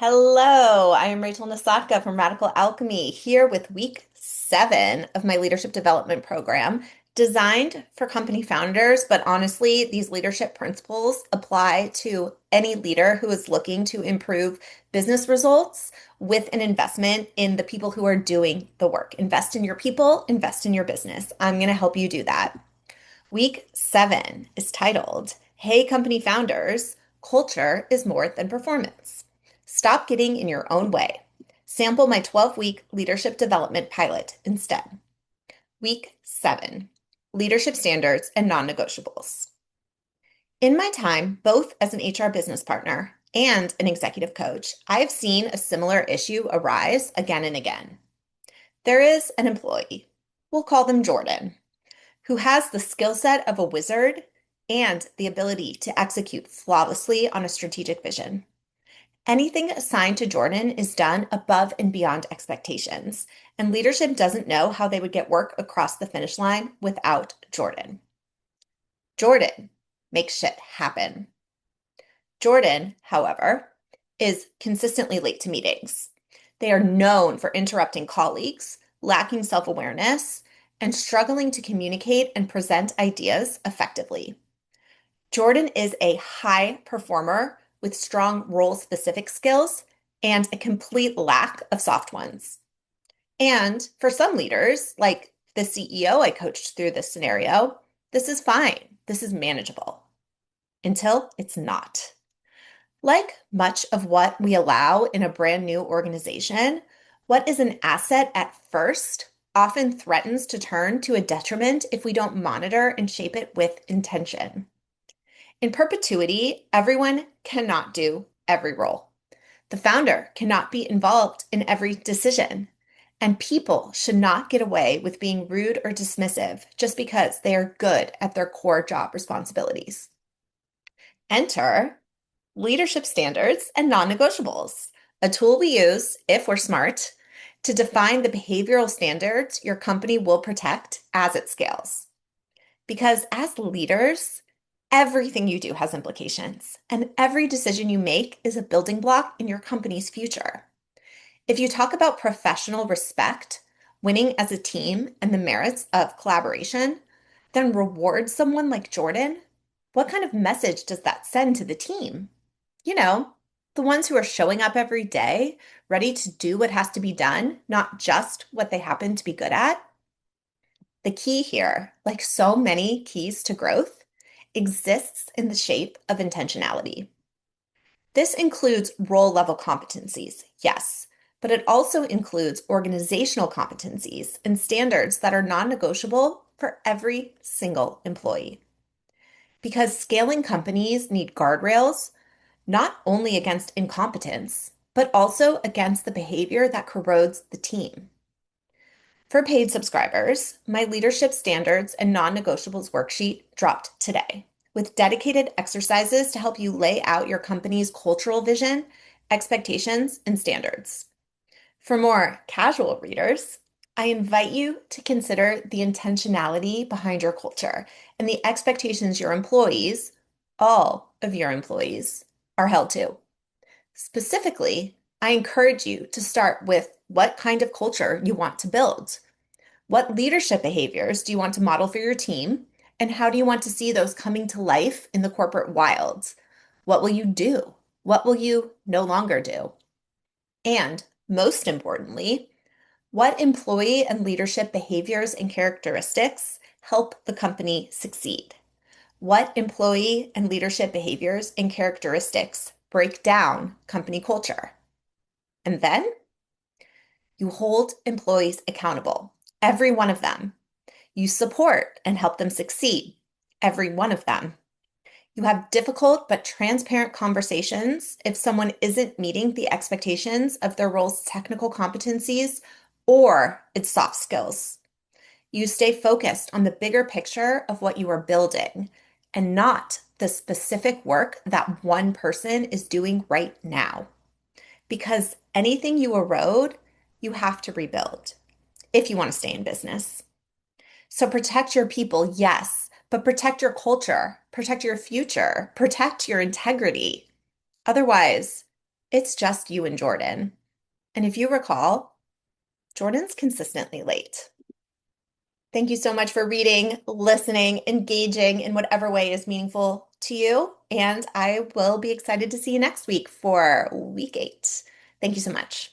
Hello, I am Rachel Nasaka from Radical Alchemy here with week 7 of my leadership development program designed for company founders. But honestly, these leadership principles apply to any leader who is looking to improve business results with an investment in the people who are doing the work. Invest in your people, invest in your business. I'm going to help you do that. Week 7 is titled, Hey Company Founders, Culture is More Than Performance. Stop getting in your own way. Sample my 12-week leadership development pilot instead. Week 7, Leadership Standards and Non-Negotiables. In my time, both as an HR business partner and an executive coach, I've seen a similar issue arise again and again. There is an employee, we'll call them Jordan, who has the skill set of a wizard and the ability to execute flawlessly on a strategic vision. Anything assigned to Jordan is done above and beyond expectations, and leadership doesn't know how they would get work across the finish line without Jordan. Jordan makes shit happen. Jordan, however, is consistently late to meetings. They are known for interrupting colleagues, lacking self-awareness, and struggling to communicate and present ideas effectively. Jordan is a high performer with strong role-specific skills and a complete lack of soft ones. And for some leaders, like the CEO I coached through this scenario, this is fine. This is manageable until it's not. Like much of what we allow in a brand new organization, what is an asset at first often threatens to turn to a detriment if we don't monitor and shape it with intention. In perpetuity, everyone cannot do every role. The founder cannot be involved in every decision, and people should not get away with being rude or dismissive just because they are good at their core job responsibilities. Enter leadership standards and non-negotiables, a tool we use, if we're smart, to define the behavioral standards your company will protect as it scales. Because as leaders, everything you do has implications, and every decision you make is a building block in your company's future. If you talk about professional respect, winning as a team, and the merits of collaboration, then reward someone like Jordan, what kind of message does that send to the team? You know, the ones who are showing up every day, ready to do what has to be done, not just what they happen to be good at. The key here, like so many keys to growth, exists in the shape of intentionality. This includes role level competencies, yes, but it also includes organizational competencies and standards that are non-negotiable for every single employee. Because scaling companies need guardrails, not only against incompetence, but also against the behavior that corrodes the team. For paid subscribers, my leadership standards and non-negotiables worksheet dropped today with dedicated exercises to help you lay out your company's cultural vision, expectations, and standards. For more casual readers, I invite you to consider the intentionality behind your culture and the expectations your employees, all of your employees, are held to. Specifically, I encourage you to start with what kind of culture you want to build. What leadership behaviors do you want to model for your team? And how do you want to see those coming to life in the corporate wild? What will you do? What will you no longer do? And most importantly, what employee and leadership behaviors and characteristics help the company succeed? What employee and leadership behaviors and characteristics break down company culture? And then you hold employees accountable, every one of them. You support and help them succeed, every one of them. You have difficult but transparent conversations if someone isn't meeting the expectations of their role's technical competencies or its soft skills. You stay focused on the bigger picture of what you are building and not the specific work that one person is doing right now. Because anything you erode, you have to rebuild if you want to stay in business. So protect your people, yes, but protect your culture, protect your future, protect your integrity. Otherwise, It's just you and Jordan. And if you recall, Jordan's consistently late. Thank you so much for reading, listening, engaging in whatever way is meaningful to you. And I will be excited to see you next week for week 8. Thank you so much.